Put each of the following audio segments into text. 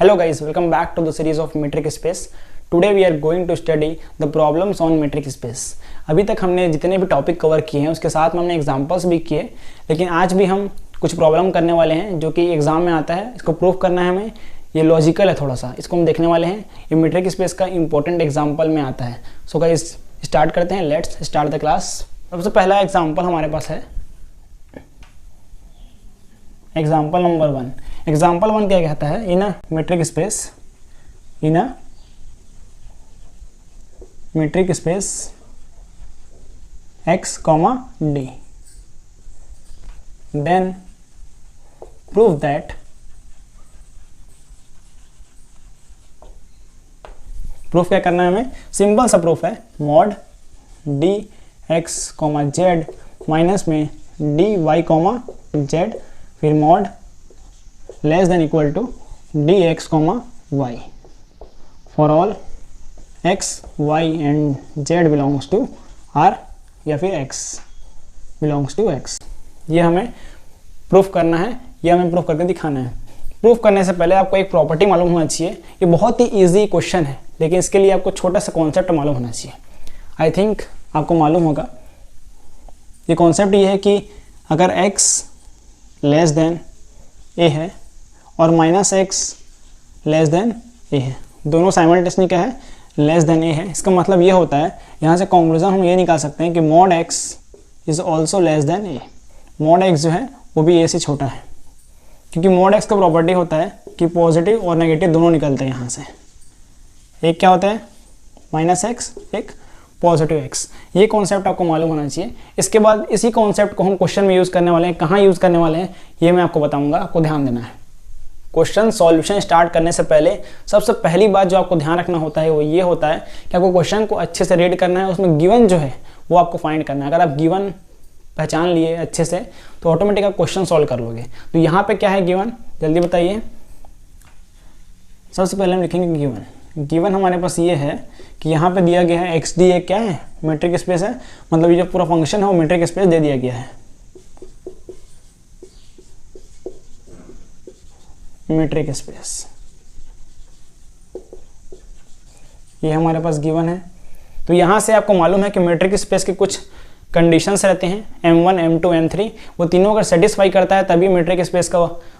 Hello guys, welcome back to the series of metric space. Today we are going to study the problems on metric space. अभी तक हमने जितने भी topic cover किए हैं उसके साथ में हमने एग्जांपल्स भी किए, लेकिन आज भी हम कुछ प्रॉब्लम करने वाले हैं जो कि एग्जाम में आता है। इसको प्रूफ करना है हमें, ये लॉजिकल है थोड़ा सा, इसको हम देखने वाले हैं। ये मेट्रिक स्पेस का इंपॉर्टेंट एग्जाम्पल में आता है। सो गाइस स्टार्ट करते हैं, लेट्स स्टार्ट द क्लास। सबसे पहला एग्जाम्पल हमारे पास है एग्जाम्पल नंबर 1। एग्जाम्पल 1 क्या कहता है? In a metric space x, d, then prove that proof क्या करना है हमें? सिंपल सा प्रूफ है, mod D x comma Z minus में डी वाई कॉमा जेड, फिर mod less than equal to D x comma Y for all x Y and Z belongs to R, या फिर एक्स बिलोंग्स टू एक्स। ये हमें proof करना है, ये हमें प्रूफ करके दिखाना है। प्रूफ करने से पहले आपको एक प्रॉपर्टी मालूम होना चाहिए। ये बहुत ही इजी क्वेश्चन है, लेकिन इसके लिए आपको छोटा सा कॉन्सेप्ट मालूम होना चाहिए। आई थिंक आपको मालूम होगा। ये कॉन्सेप्ट ये है कि अगर x लेस देन a है और minus x less than a है, दोनों साइमल्टेनियसली क्या है? लेस देन a है। इसका मतलब ये होता है, यहाँ से कंक्लूजन हम ये निकाल सकते हैं कि mod x is also less than a। Mod x जो है वो भी a से छोटा है, क्योंकि मॉड x का प्रॉपर्टी होता है कि पॉजिटिव और नेगेटिव दोनों निकलते हैं यहाँ से। एक क्या होता है? माइनस एक्स, एक पॉजिटिव एक्स। ये कॉन्सेप्ट आपको मालूम होना चाहिए। इसके बाद इसी कॉन्सेप्ट को हम क्वेश्चन में यूज़ करने वाले हैं। कहाँ यूज़ करने वाले हैं ये मैं आपको बताऊंगा, आपको ध्यान देना है। क्वेश्चन सॉल्यूशन स्टार्ट करने से पहले सबसे पहली बात जो आपको ध्यान रखना होता है वो ये होता है कि आपको क्वेश्चन को अच्छे से रीड करना है, उसमें गिवन जो है वो आपको फाइंड करना है। अगर आप गिवन पहचान लिए अच्छे से तो ऑटोमेटिक आप क्वेश्चन सॉल्व कर लोगे। तो यहाँ पे क्या है गिवन, जल्दी बताइए। सबसे पहले हम लिखेंगे गिवन। गिवन हमारे पास ये है कि यहाँ पे दिया गया है एक्स डी एक क्या है? मेट्रिक स्पेस है। मतलब ये जो पूरा फंक्शन है वो मेट्रिक स्पेस दे दिया गया है। मेट्रिक स्पेस ये हमारे पास गिवन है। तो यहाँ से आपको मालूम है कि मेट्रिक स्पेस के कुछ कंडीशंस रहते हैं, M1, M2, M3। वो तीनों अगर सेटिस्फाई करता है तभी मेट्रिक स्पेस का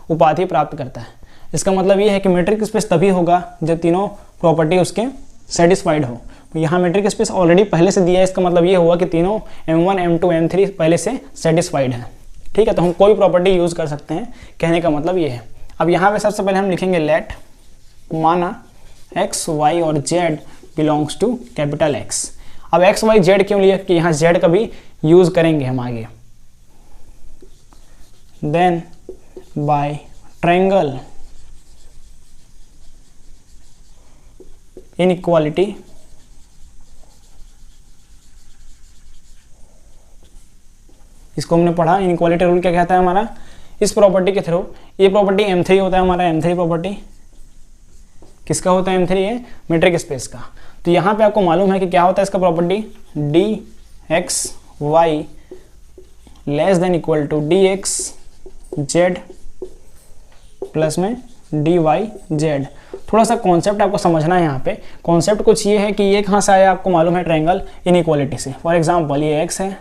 उपाधि प्राप्त करता है। इसका मतलब ये है कि मेट्रिक स्पेस तभी होगा जब तीनों प्रॉपर्टी उसके सेटिस्फाइड हो। तो यहाँ मेट्रिक स्पेस ऑलरेडी पहले से दिया है, इसका मतलब ये हुआ कि तीनों M1, M2, M3 पहले से सेटिस्फाइड है। ठीक है, तो हम कोई प्रॉपर्टी यूज़ कर सकते हैं, कहने का मतलब ये है। अब यहाँ पे सबसे पहले हम लिखेंगे लेट माना x, y और z belongs to capital X। अब x, y, z क्यों लिया? कि यहाँ z का भी यूज़ करेंगे हम आगे। देन बाय ट्रायंगल इनइक्वालिटी इसको हमने पढ़ा। इनइक्वालिटी रूल क्या कहता है हमारा? इस प्रॉपर्टी के थ्रू, ये प्रॉपर्टी M3 होता है हमारा। M3 प्रॉपर्टी किसका होता है? M3 है मेट्रिक स्पेस का। तो यहाँ पे आपको मालूम है कि क्या होता है इसका property? D x y less than equal to D x Z plus में डी वाई जेड। थोड़ा सा कॉन्सेप्ट आपको समझना है यहाँ पे। कॉन्सेप्ट कुछ ये है कि ये कहाँ से आया आपको मालूम है? ट्रायंगल इनइक्वालिटी से। फॉर एग्जांपल ये x है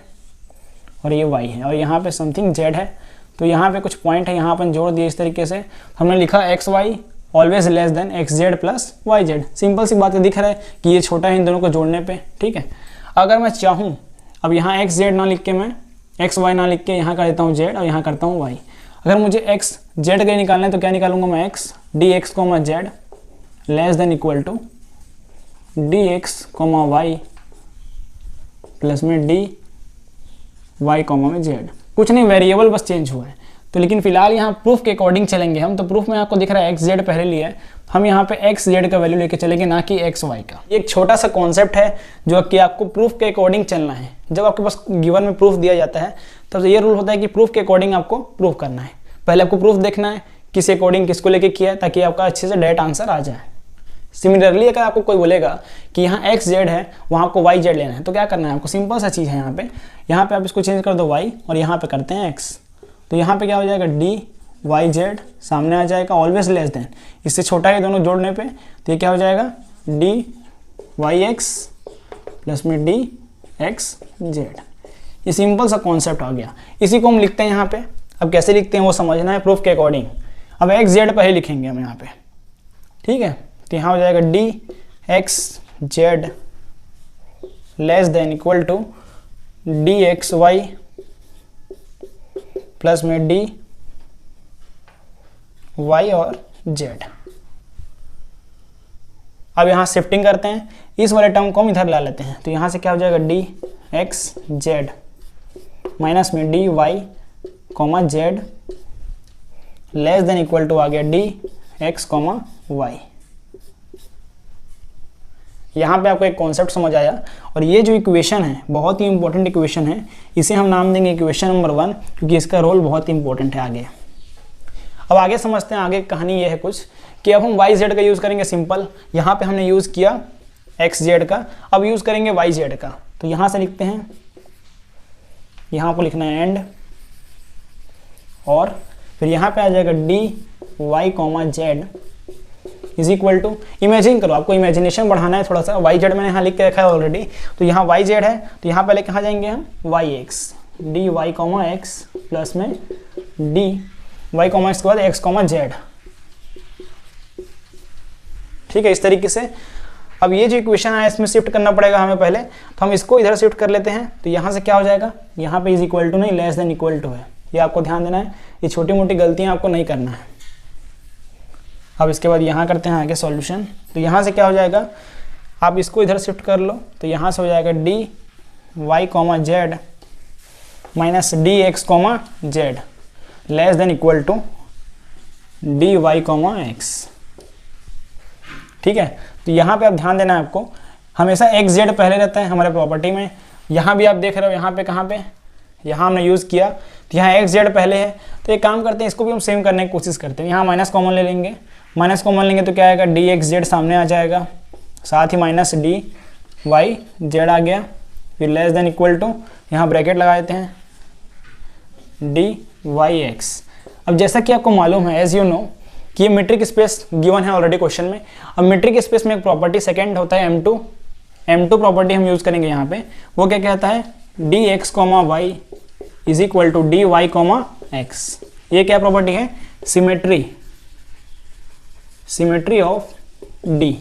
और ये y है और यहाँ पे समथिंग z है। तो यहाँ पे कुछ पॉइंट है, यहाँ अपन जोड़ दिए इस तरीके से। हमने लिखा X Y always less than X Z plus Y Z. Simple सी बात है, दिख रहा है कि ये छोटा है इन दोनों को जोड़ने पे। ठीक है, अगर मैं चाहूँ अब यहाँ एक्स जेड ना लिख के मैं एक्स वाई ना लिख के यहाँ कर देता हूँ जेड और यहाँ करता हूँ वाई। अगर मुझे एक्स जेड के निकालना है तो क्या निकालूंगा मैं? X d x comma z less than equal to D x comma y plus में डी वाई कोमा में जेड। कुछ नहीं, वेरिएबल बस चेंज हुआ है। तो लेकिन फिलहाल यहाँ प्रूफ के अकॉर्डिंग चलेंगे हम। तो प्रूफ में आपको दिख रहा है एक्स जेड पहले लिया है, हम यहाँ पे एक्स जेड का वैल्यू लेके चलेंगे, ना कि एक्स वाई का। ये एक छोटा सा कॉन्सेप्ट है जो कि आपको प्रूफ के अकॉर्डिंग चलना है। जब आपके पास गिवन में प्रूफ दिया जाता है तब ये रूल होता है कि प्रूफ के अकॉर्डिंग आपको प्रूफ करना है। पहले आपको प्रूफ देखना है किस अकॉर्डिंग किसको लेके किया है, ताकि आपका अच्छे से डायरेक्ट आंसर आ जाए। सिमिलरली अगर आपको कोई बोलेगा कि यहाँ एक्स जेड है वहाँ आपको वाई जेड लेना है, तो क्या करना है आपको? सिंपल सा चीज़ है यहाँ पे आप इसको चेंज कर दो वाई और यहाँ पे करते हैं एक्स। तो यहाँ पे क्या हो जाएगा? डी वाई जेड सामने आ जाएगा, ऑलवेज लेस देन, इससे छोटा है दोनों जोड़ने पे, तो ये क्या हो जाएगा डी वाई एक्स प्लस में डी एक्स जेड। ये सिंपल सा कॉन्सेप्ट आ गया। इसी को हम लिखते हैं यहाँ पे। अब कैसे लिखते हैं वो समझना है प्रूफ के अकॉर्डिंग। अब एक्स जेड पहले लिखेंगे हम यहाँ पे, ठीक है। तो यहाँ हो जाएगा D x z less than equal to D x y plus में डी वाई और जेड। अब यहाँ शिफ्टिंग करते हैं, इस वाले टर्म को हम इधर ला लेते हैं, तो यहाँ से क्या हो जाएगा डी एक्स जेड माइनस में D Y comma Z less than equal to आ गया डी एक्स कॉमा वाई। यहाँ पे आपको एक कॉन्सेप्ट समझ आया। और ये जो इक्वेशन है बहुत ही इंपॉर्टेंट इक्वेशन है, इसे हम नाम देंगे इक्वेशन नंबर 1, क्योंकि इसका रोल बहुत ही इंपॉर्टेंट है आगे। अब आगे समझते हैं, आगे कहानी ये है कुछ कि अब हम वाई जेड का यूज़ करेंगे सिंपल। यहाँ पे हमने यूज़ किया एक्स जेड का, अब यूज़ करेंगे वाई जेड का। तो यहाँ से लिखते हैं, यहाँ को लिखना है एंड, और फिर यहाँ पे आ जाएगा d Y comma z is equal to, imagine करो, आपको इमेजिनेशन बढ़ाना है थोड़ा सा। वाई जेड मैंने यहाँ लिख के रखा है ऑलरेडी, तो यहाँ वाई जेड है, तो यहाँ पहले कहाँ जाएंगे हम y x, d Y comma x plus में डी वाई कॉमा एक्स के बाद एक्स कॉमा जेड, ठीक है, इस तरीके से। अब ये जो इक्वेशन है इसमें शिफ्ट करना पड़ेगा हमें पहले, तो हम इसको इधर शिफ्ट कर लेते हैं। तो यहाँ से क्या हो जाएगा, यहाँ पे इज इक्वल टू नहीं लेस देन इक्वल टू है, ये आपको ध्यान देना है। ये छोटी मोटी गलतियाँ आपको नहीं करना है। अब इसके बाद यहाँ करते हैं आगे सॉल्यूशन। तो यहाँ से क्या हो जाएगा, आप इसको इधर शिफ्ट कर लो, तो यहाँ से हो जाएगा d Y comma Z minus d x comma Z less than equal to d Y comma x, ठीक है। तो यहाँ पे आप ध्यान देना है आपको, हमेशा एक्स जेड पहले रहता है हमारे प्रॉपर्टी में। यहाँ भी आप देख रहे हो, यहाँ पे कहाँ पे, यहाँ हमने यूज़ किया, तो यहाँ एक्स जेड पहले है। तो एक काम करते हैं, इसको भी हम सेम करने की कोशिश करते हैं। यहाँ माइनस कॉमन ले लेंगे, माइनस कॉमन लेंगे तो क्या आएगा डी एक्स जेड सामने आ जाएगा, साथ ही माइनस डी वाई जेड आ गया, फिर लेस देन इक्वल टू, यहाँ ब्रैकेट लगा देते हैं डी वाई एक्स। अब जैसा कि आपको मालूम है एज यू नो कि ये मीट्रिक स्पेस गिवन है ऑलरेडी क्वेश्चन में। अब मीट्रिक स्पेस में एक प्रॉपर्टी सेकंड होता है M2 प्रॉपर्टी हम यूज़ करेंगे यहाँ पे। वो क्या कहता है d x comma Y is equal to d Y comma x. ये क्या प्रॉपर्टी है, सिमेट्री ऑफ डी।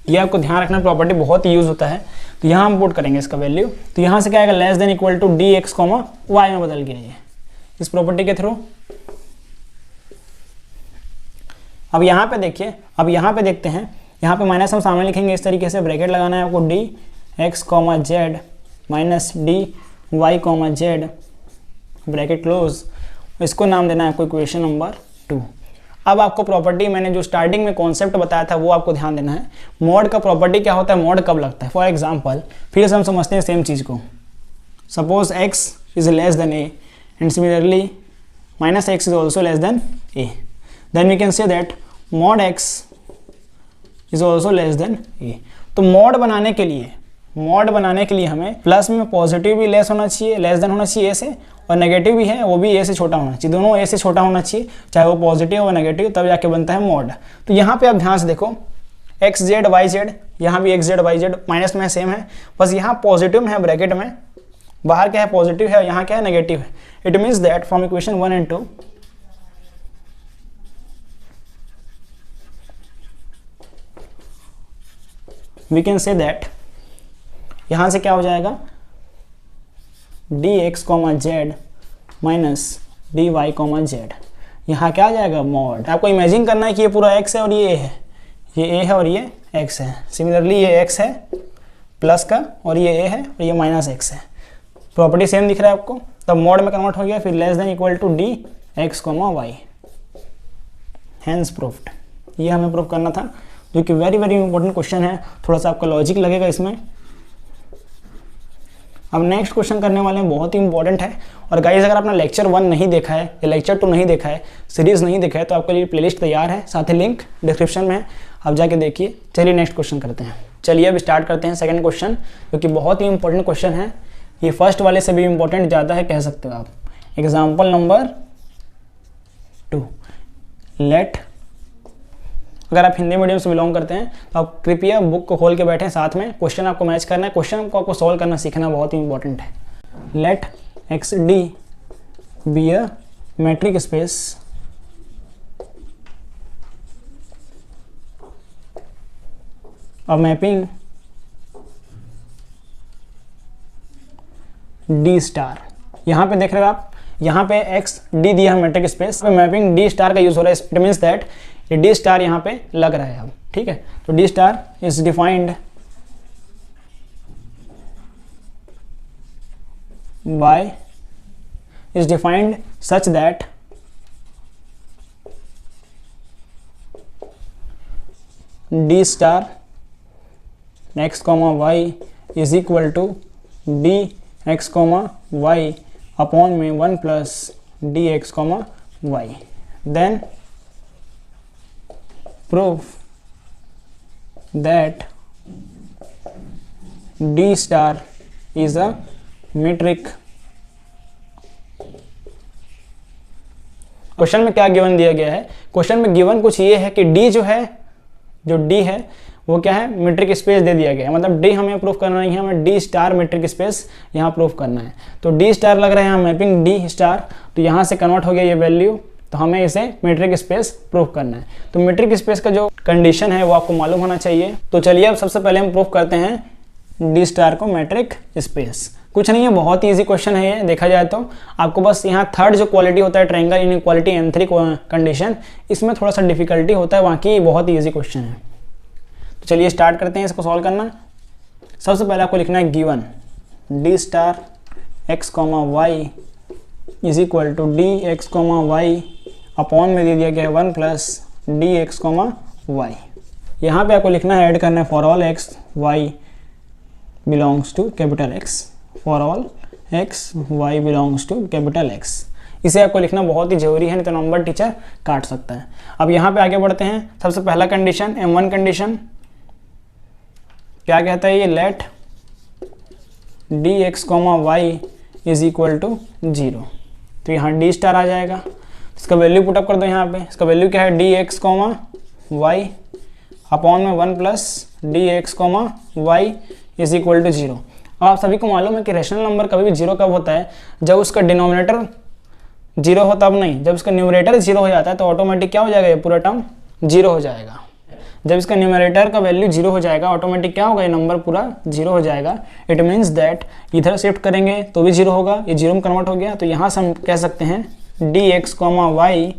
ये आपको ध्यान रखना, प्रॉपर्टी बहुत ही यूज होता है। तो यहाँ हम पुट करेंगे इसका वैल्यू, तो यहाँ से क्या आएगा less than equal to D x comma y में बदल गया ये इस प्रॉपर्टी के थ्रू। अब यहाँ पे देखिए, अब यहाँ पे देखते हैं, यहाँ पे माइनस हम सामने लिखेंगे इस तरीके से, ब्रैकेट लगाना है आपको d x comma Z minus d Y comma z bracket close. इसको नाम देना है आपको इक्वेशन नंबर 2। अब आपको प्रॉपर्टी मैंने जो स्टार्टिंग में कॉन्सेप्ट बताया था वो आपको ध्यान देना है। मॉड का प्रॉपर्टी क्या होता है, मॉड कब लगता है। फॉर एग्जाम्पल फिर से हम समझते हैं सेम चीज़ को। Suppose x is less than a and similarly minus x is also less than a, then we can say that mod x is also less than a। तो मॉड बनाने के लिए हमें प्लस में पॉजिटिव भी less होना चाहिए, less than होना चाहिए a से, और नेगेटिव भी है वो भी a से छोटा होना चाहिए। दोनों a से छोटा होना चाहिए, चाहे वो पॉजिटिव और नेगेटिव, तब जाके बनता है मॉड। तो यहाँ पे आप ध्यान से देखो एक्स जेड वाई जेड, यहाँ भी x z y z minus में सेम है, बस यहाँ पॉजिटिव में है ब्रैकेट में, बाहर क्या है पॉजिटिव है, यहाँ क्या है नेगेटिव है। It means that from equation 1 and 2 we can say that यहाँ से क्या हो जाएगा D x comma Z minus d Y comma z, यहाँ क्या आ जाएगा मॉड। आपको इमेजिन करना है कि ये पूरा x है और ये a है, ये a है और ये x है। सिमिलरली ये x है प्लस का और ये a है और ये माइनस x है। प्रॉपर्टी सेम दिख रहा है आपको, तब मॉड में कन्वर्ट हो गया, फिर less than equal to D x comma y, hence proved. ये हमें प्रूफ करना था, जो कि वेरी वेरी इंपॉर्टेंट क्वेश्चन है। थोड़ा सा आपका लॉजिक लगेगा इसमें। अब नेक्स्ट क्वेश्चन करने वाले हैं, बहुत ही इंपॉर्टेंट है। और गाइस अगर आपने लेक्चर 1 नहीं देखा है या लेक्चर 2 नहीं देखा है, सीरीज नहीं देखा है, तो आपके लिए प्लेलिस्ट तैयार है, साथ ही लिंक डिस्क्रिप्शन में है, आप जाके देखिए। चलिए नेक्स्ट क्वेश्चन करते हैं। चलिए अब स्टार्ट करते हैं सेकंड क्वेश्चन, जो कि बहुत ही इंपॉर्टेंट क्वेश्चन है। ये फर्स्ट वाले से भी इंपॉर्टेंट ज़्यादा है कह सकते हो आप। Example number 2। लेट, अगर आप हिंदी मीडियम से बिलोंग करते हैं तो आप कृपया बुक को खोल के बैठें, साथ में क्वेश्चन आपको मैच करना है, क्वेश्चन को आपको सॉल्व करना सीखना बहुत ही इंपॉर्टेंट है। Let x D be a metric space of mapping D star. यहाँ पे देख रहे हो आप, यहाँ पे एक्स डी दिया है metric space, mapping d star का यूज हो रहा है। इट मीन्स दैट ये डी स्टार यहाँ पे लग रहा है अब, ठीक है। तो d star is defined by is defined such that d star x comma y is equal to d x comma y upon में 1 plus dx comma y. Then prove that d star is a metric। Question में क्या given दिया गया है, question में given कुछ ये है कि डी जो है, जो डी है वो क्या है, मीट्रिक स्पेस दे दिया गया है। मतलब डी हमें प्रूफ करना नहीं है, हमें डी स्टार मीट्रिक स्पेस यहाँ प्रूफ करना है। तो डी स्टार लग रहा है यहाँ मैपिंग डी स्टार, तो यहाँ से कन्वर्ट हो गया ये वैल्यू, तो हमें इसे मीट्रिक स्पेस प्रूफ करना है। तो मीट्रिक स्पेस का जो कंडीशन है वो आपको मालूम होना चाहिए। तो चलिए अब सबसे पहले हम प्रूफ करते हैं डी स्टार को मैट्रिक स्पेस। कुछ नहीं है, बहुत ही इजी क्वेश्चन है ये देखा जाए तो। आपको बस यहाँ थर्ड जो क्वालिटी होता है ट्रायंगल इनइक्वालिटी M3 कंडीशन, इसमें थोड़ा सा डिफिकल्टी होता है, बाकी बहुत ही इजी क्वेश्चन है। तो चलिए स्टार्ट करते हैं इसको सॉल्व करना। सबसे पहले आपको लिखना है given d star x comma Y is equal to D x comma Y upon में दे दिया गया है 1 plus D x comma y. यहाँ पे आपको लिखना है, ऐड करना है for all x y belongs to capital x, for all x y belongs to capital x. इसे आपको लिखना बहुत ही जरूरी है, नहीं तो नंबर टीचर काट सकता है। अब यहाँ पे आगे बढ़ते हैं। सबसे पहला कंडीशन M1 कंडीशन क्या कहता है, ये let d x comma Y is equal to 0। तो यहाँ डी स्टार आ जाएगा, इसका वैल्यू पुटअप कर दो यहाँ पे। इसका वैल्यू क्या है, d x comma Y upon में 1 plus D x comma Y is equal to 0। आप सभी को मालूम है कि रेशनल नंबर कभी भी 0 कब होता है, जब उसका डिनोमिनेटर 0 हो तब नहीं, जब उसका न्यूमरेटर 0 हो जाता है तो ऑटोमेटिक क्या हो जाएगा, ये पूरा टर्म 0 हो जाएगा। जब इसका न्यूमरेटर का वैल्यू 0 हो जाएगा ऑटोमेटिक क्या होगा, ये नंबर पूरा 0 हो जाएगा। इट मीन्स दैट इधर शिफ्ट करेंगे तो भी 0 होगा, ये 0 में कन्वर्ट हो गया। तो यहाँ से हम कह सकते हैं d x comma Y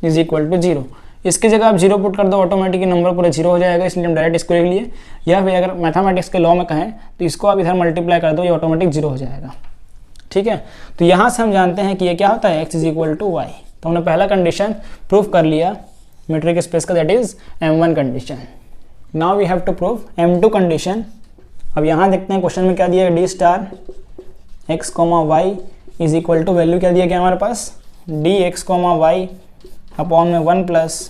is equal to 0। इसकी जगह आप 0 पुट कर दो, ऑटोमेटिक नंबर पूरा 0 हो जाएगा, इसलिए हम डायरेक्ट इसको लिख लिए। या फिर अगर मैथमेटिक्स के लॉ में कहें तो इसको आप इधर मल्टीप्लाई कर दो, ये ऑटोमेटिक 0 हो जाएगा, ठीक है। तो यहाँ से हम जानते हैं कि ये क्या होता है, x is equal to Y. तो हमने पहला कंडीशन प्रूव कर लिया मीट्रिक स्पेस का, that is M1 condition. Now we have to prove M2 condition. अब यहाँ देखते हैं क्वेश्चन में क्या दिया है, D star x comma Y is equal to value क्या दिया गया हमारे पास, D x comma Y upon में 1 प्लस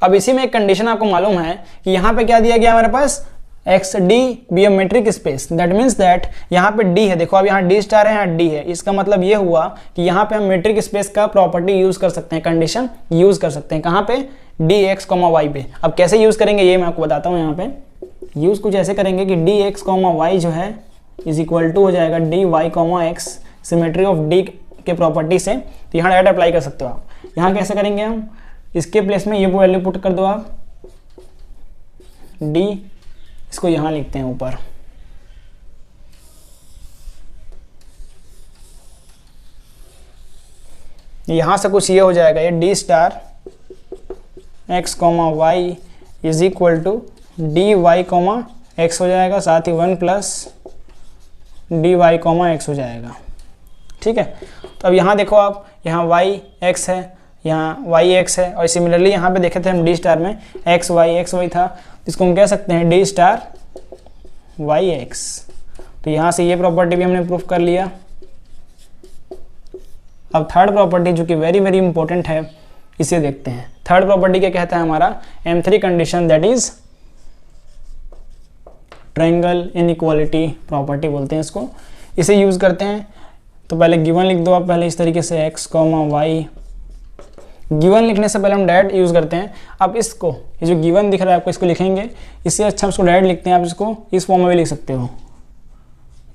अब इसी में एक कंडीशन आपको मालूम है कि यहाँ पे क्या दिया गया हमारे पास, X D be a metric space. That means that यहाँ पे डी है, देखो अब यहाँ डी स्टार है, यहाँ डी है। इसका मतलब ये हुआ कि यहाँ पे हम मेट्रिक स्पेस का प्रॉपर्टी यूज कर सकते हैं, कंडीशन यूज कर सकते हैं। कहाँ पे, डी एक्स कॉमा वाई पे। अब कैसे यूज करेंगे ये मैं आपको बताता हूँ। यहाँ पे यूज कुछ ऐसे करेंगे कि डी एक्स कॉमा वाई जो है इज इक्वल टू हो जाएगा d Y comma x, symmetry of d के प्रॉपर्टी से। तो यहाँ डायरेक्ट अप्लाई कर सकते हो आप। यहाँ कैसे करेंगे हम, इसके प्लेस में ये वैल्यू पुट कर दो आप, डी, इसको यहां लिखते हैं ऊपर, यहां से कुछ ये हो जाएगा, ये d star x comma Y is equal to d Y comma x हो जाएगा, साथ ही 1 plus d Y comma x हो जाएगा, ठीक है। तो अब यहाँ देखो आप, यहाँ वाई एक्स है, यहाँ वाई एक्स है, और सिमिलरली यहाँ पे देखे थे हम डी स्टार में एक्स वाई था, तो इसको हम कह सकते हैं डी स्टार वाई एक्स। तो यहाँ से ये प्रॉपर्टी भी हमने प्रूफ कर लिया। अब थर्ड प्रॉपर्टी जो कि वेरी वेरी इंपॉर्टेंट है, इसे देखते हैं। थर्ड प्रॉपर्टी क्या कहता है हमारा, M3 condition, that is triangle inequality property बोलते हैं इसको। इसे यूज़ करते हैं। तो पहले गिवन लिख दो आप पहले इस तरीके से x, y। गिवन लिखने से पहले हम डायरेक्ट यूज़ करते हैं। अब इसको, ये जो गिवन दिख रहा है आपको, इसको लिखेंगे। इससे अच्छा हम इसको डायरेक्ट लिखते हैं। आप इसको इस फॉर्म में भी लिख सकते हो,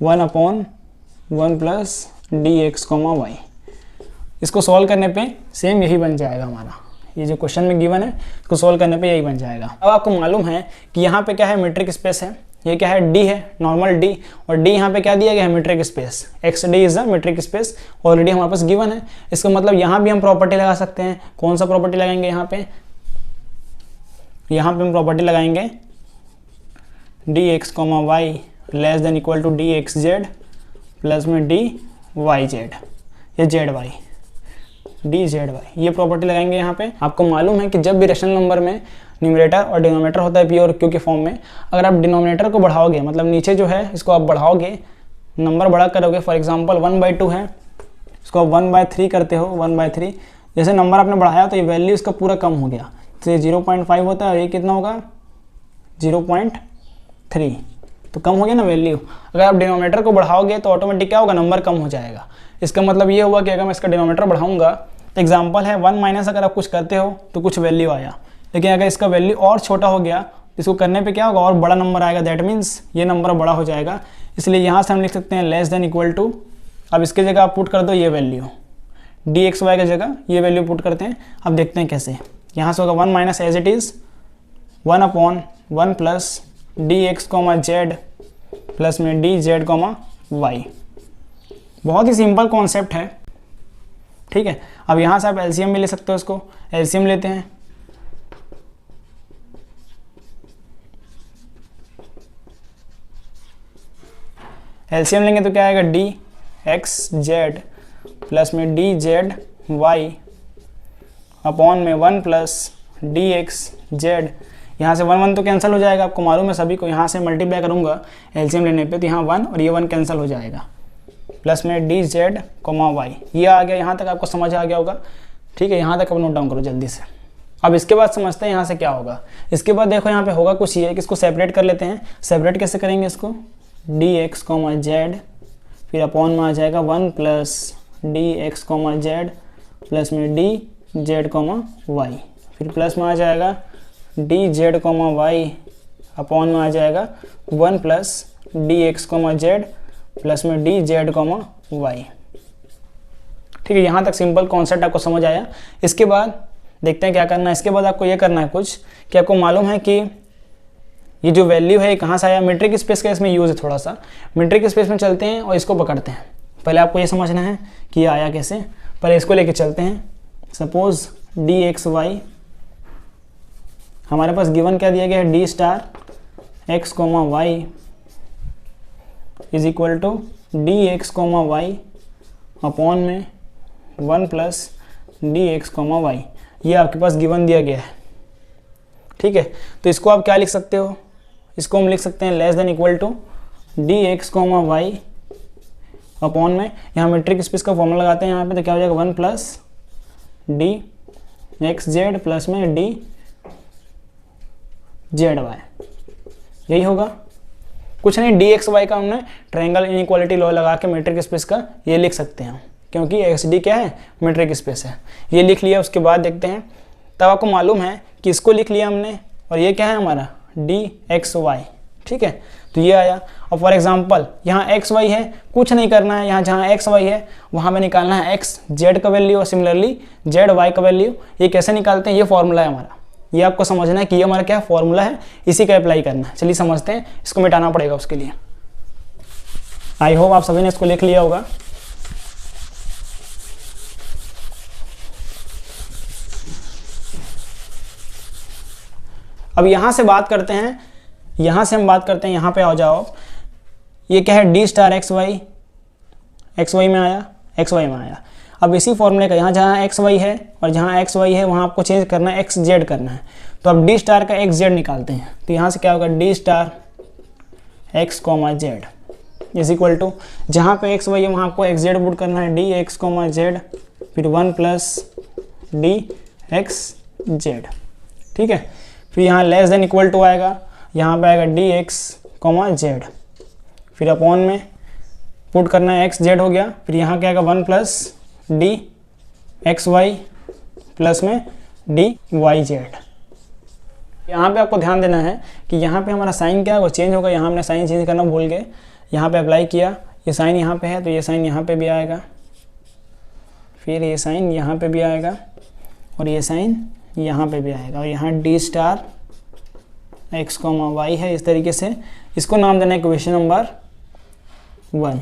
1/1 प्लस dx, y। इसको सॉल्व करने पे सेम यही बन जाएगा हमारा, ये जो क्वेश्चन में गिवन है इसको सॉल्व करने पे यही बन जाएगा। अब आपको मालूम है कि यहाँ पे क्या है, मीट्रिक स्पेस है। ये क्या है, d है, नॉर्मल d, और d यहाँ पे क्या दिया गया है, metric space. xd is a metric space, already हमारे पास गिवन है। इसका मतलब यहाँ भी हम प्रॉपर्टी लगा सकते हैं। कौन सा प्रॉपर्टी लगाएंगे यहाँ पे हम प्रॉपर्टी लगाएंगे dx, y less than equal to dxz plus में dyz, ये zy, dzy, ये प्रॉपर्टी लगाएंगे यहाँ पे। आपको मालूम है कि जब भी रेशनल नंबर में न्यूमरेटर और डिनोमिनेटर होता है प्योर क्यू के फॉर्म में, अगर आप डिनोमिनेटर को बढ़ाओगे, मतलब नीचे जो है इसको आप बढ़ाओगे, नंबर बड़ा करोगे, फॉर एग्जांपल 1/2 है, इसको आप 1/3 करते हो, 1/3। जैसे नंबर आपने बढ़ाया तो ये वैल्यू इसका पूरा कम हो गया, तो ये 0.5 होता है और ये कितना होगा 0.3, तो कम हो गया ना वैल्यू। अगर आप डिनोमिनेटर को बढ़ाओगे तो ऑटोमेटिक क्या होगा, नंबर कम हो जाएगा। इसका मतलब ये हुआ कि अगर मैं इसका डिनोमिनेटर बढ़ाऊंगा, तो एग्जाम्पल है 1 माइनस अगर आप कुछ करते हो तो कुछ वैल्यू आया, लेकिन अगर इसका वैल्यू और छोटा हो गया, इसको करने पे क्या होगा, और बड़ा नंबर आएगा। दैट मीन्स ये नंबर बड़ा हो जाएगा। इसलिए यहाँ से हम लिख सकते हैं लेस देन इक्वल टू, अब इसके जगह आप पुट कर दो ये वैल्यू, dxy की जगह ये वैल्यू पुट करते हैं। अब देखते हैं कैसे। यहाँ से होगा 1 माइनस एज इट इज़ 1/1 प्लस dx, z प्लस में dz, y। बहुत ही सिंपल कॉन्सेप्ट है, ठीक है। अब यहाँ से आप एलसीएम भी ले सकते हो, इसको एलसीएम लेते हैं। एलसीएम लेंगे तो क्या आएगा, dxz प्लस में dzy अपॉन में 1 प्लस dxz। यहाँ से 1 तो कैंसिल हो जाएगा, आपको मालूम है सभी को। यहाँ से मल्टीप्लाई करूँगा एलसीएम लेने पे, तो यहाँ 1 और ये 1 कैंसिल हो जाएगा, प्लस में dz, y। ये आ गया, यहाँ तक आपको समझ आ गया होगा, ठीक है। यहाँ तक आप नोट डाउन करो जल्दी से। अब इसके बाद समझते हैं यहाँ से क्या होगा। इसके बाद देखो यहाँ पे होगा कुछ ये कि इसको सेपरेट कर लेते हैं। सेपरेट कैसे करेंगे इसको, dx, z, फिर अपॉन में आ जाएगा 1 प्लस dx, z प्लस में dz, y, फिर प्लस में आ जाएगा dz, y अपॉन में आ जाएगा 1 प्लस dx, z प्लस में dz, y। ठीक है, यहाँ तक सिंपल कॉन्सेप्ट आपको समझ आया। इसके बाद देखते हैं क्या करना है। इसके बाद आपको ये करना है कुछ कि आपको मालूम है कि ये जो वैल्यू है कहाँ से आया, मीट्रिक स्पेस का इसमें यूज़ है। थोड़ा सा मीट्रिक स्पेस में चलते हैं और इसको पकड़ते हैं। पहले आपको ये समझना है कि ये आया कैसे। पहले इसको लेके चलते हैं। सपोज dxy हमारे पास गिवन क्या दिया गया है, d star x, y is equal to dx, y upon में 1 प्लस dx, y। ये आपके पास गिवन दिया गया है, ठीक है। तो इसको आप क्या लिख सकते हो, इसको हम लिख सकते हैं less than equal to dx, y upon में, यहाँ मीट्रिक स्पेस का फॉर्मूला लगाते हैं यहाँ पे, तो क्या हो जाएगा 1 प्लस dxz प्लस में dzy। यही होगा, कुछ नहीं। dxy का हमने ट्रायंगल इनइक्वालिटी लॉ लगा के मीट्रिक स्पेस का ये लिख सकते हैं, क्योंकि xd क्या है, मीट्रिक स्पेस है। ये लिख लिया। उसके बाद देखते हैं, तब आपको मालूम है कि इसको लिख लिया हमने, और ये क्या है हमारा dxy, ठीक है। तो ये आया। और फॉर एग्जांपल यहाँ xy है, कुछ नहीं करना है। यहाँ जहाँ xy है वहाँ में निकालना है xz का वैल्यू और सिमिलरली zy का वैल्यू। ये कैसे निकालते हैं, ये फॉर्मूला है हमारा। ये आपको समझना है कि ये हमारा क्या फॉर्मूला है, इसी का अप्लाई करना है। चलिए समझते हैं। इसको मिटाना पड़ेगा उसके लिए। आई होप आप सभी ने इसको लिख लिया होगा। अब यहाँ से बात करते हैं, यहाँ से हम बात करते हैं, यहाँ पे आ जाओ। ये क्या है, d स्टार xy, xy में आया, xy में आया। अब इसी फॉर्मूले का यहाँ जहाँ xy है और जहाँ xy है वहाँ आपको चेंज करना है, xz करना है। तो अब d स्टार का xz निकालते हैं। तो यहाँ से क्या होगा, d star x, z is equal to, जहाँ पे xy है वहाँ आपको xz पुट करना है, dx, z फिर 1 प्लस dxz, ठीक है। फिर यहाँ लेस देन इक्वल टू आएगा, यहाँ पे आएगा dx, z फिर अपॉन में पुट करना है, एक्स जेड हो गया, फिर यहाँ क्या आएगा 1 plus D x y plus में डी वाई जेड। यहाँ पे आपको ध्यान देना है कि यहाँ पे हमारा साइन क्या है वो चेंज होगा, यहाँ हमने साइन चेंज करना भूल गए, यहाँ पे अप्लाई किया, ये साइन यहाँ पे है तो ये साइन यहाँ पे भी आएगा, फिर ये साइन यहाँ पे भी आएगा और ये साइन यहाँ पे भी आएगा, और यहाँ d star x comma y है। इस तरीके से इसको नाम देना है इक्वेशन नंबर 1।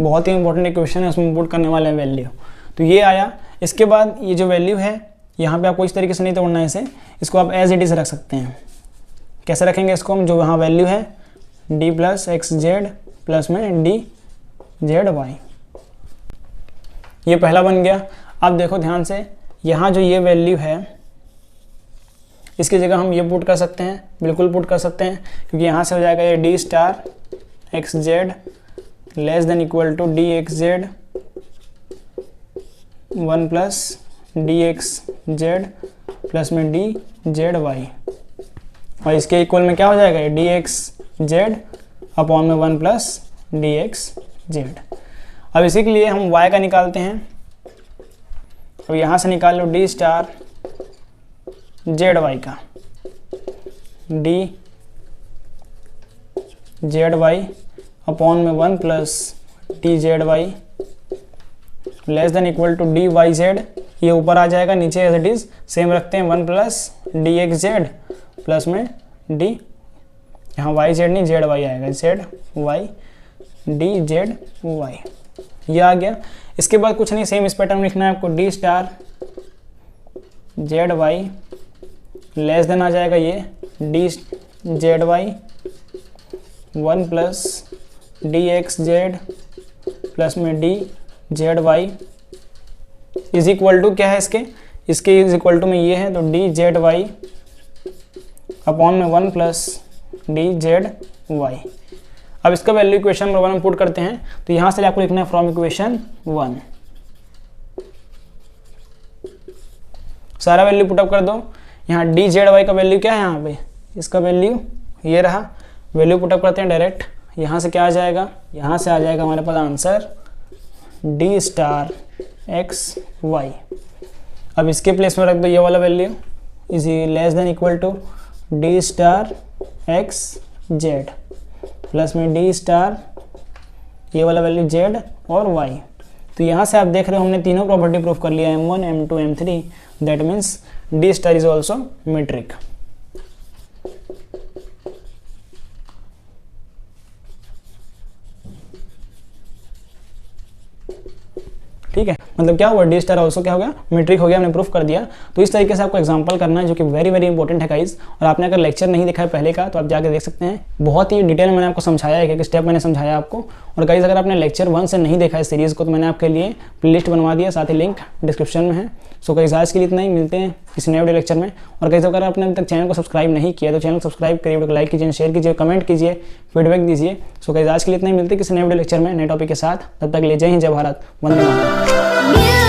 बहुत ही इंपॉर्टेंट इक्वेशन है, उसमें पुट करने वाले हैं वैल्यू। तो ये आया, इसके बाद ये जो वैल्यू है यहाँ पे आपको इस तरीके से नहीं तोड़ना है इसे, इसको आप एज इट इज रख सकते हैं। कैसे रखेंगे इसको हम, जो यहाँ वैल्यू है D plus x Z plus में डी जेड वाई, ये पहला बन गया। अब देखो ध्यान से, यहाँ जो ये वैल्यू है इसकी जगह हम ये पुट कर सकते हैं, बिल्कुल पुट कर सकते हैं, क्योंकि यहाँ से हो जाएगा ये d star x z less than equal to D x z 1 plus D x Z plus में डी जेड वाई, और इसके इक्वल में क्या हो जाएगा ये डी एक्स जेड अपॉन में 1 प्लस डी एक्स जेड। अब इसी के लिए हम y का निकालते हैं, अब यहाँ से निकाल लो डी स्टार जेड वाई का, डी जेड वाई अपॉन में 1 plus d Z Y less than equal to d y z, ये ऊपर आ जाएगा, नीचे एज इट इज सेम रखते हैं 1 plus D x Z plus में डी, यहाँ वाई जेड नहीं जेड वाई आएगा, z y d Z y, ये आ गया। इसके बाद कुछ नहीं, सेम इस पैटर्न लिखना है आपको, D star Z Y less than आ जाएगा ये D Z Y 1 plus D x Z plus में D Z Y is equal to क्या है इसके इज इक्वल टू में ये है, तो डी जेड वाई अपॉन में 1 प्लस डी जेड वाई। अब इसका वैल्यू इक्वेशन नंबर 1 में पुट करते हैं, तो यहाँ से आपको लिखना है फ्रॉम इक्वेशन 1, सारा वैल्यू पुटअप कर दो। यहाँ डी जेड वाई का वैल्यू क्या है, यहाँ पे इसका वैल्यू ये रहा, वैल्यू पुटअप करते हैं डायरेक्ट, यहाँ से क्या आ जाएगा, यहाँ से आ जाएगा हमारे पास answer D star X Y. अब इसके प्लेस में रख दो ये वाला value is less than equal to D star x Z plus में डी स्टार ये वाला वैल्यू जेड और वाई। तो यहाँ से आप देख रहे हो हमने तीनों प्रॉपर्टी प्रूफ कर लिया, M1 M2 M3, that means d star is also metric. ठीक है, मतलब क्या हुआ, डी स्टार ऑल्सो क्या हो गया, मेट्रिक हो गया, हमने प्रूफ कर दिया। तो इस तरीके से आपको एग्जांपल करना है, जो कि वेरी वेरी इंपॉर्टेंट है गाइस। और आपने अगर लेक्चर नहीं देखा है पहले का तो आप जाके देख सकते हैं, बहुत ही डिटेल मैंने आपको समझाया है, एक स्टेप मैंने समझाया आपको। और गाइस अगर आपने लेक्चर 1 से नहीं देखा है सीरीज़ को, तो मैंने आपके लिए प्लेलिस्ट बनवा दिया, साथ ही लिंक डिस्क्रिप्शन में है। सो गाइस आज के लिए इतना ही, मिलते हैं किसी नए वीडियो लेक्चर में। और गाइस अगर आपने अभी तक चैनल को सब्सक्राइब नहीं किया तो चैनल को सब्सक्राइब करिए, वीडियो को लाइक कीजिए, शेयर कीजिए, कमेंट कीजिए, फीडबैक दीजिए। सो गाइस आज के लिए इतना ही, मिलते हैं किसी नए वीडियो लेक्चर में नए टॉपिक के साथ। तब तक ले जय हिंद, जय भारत, वंदे मातरम।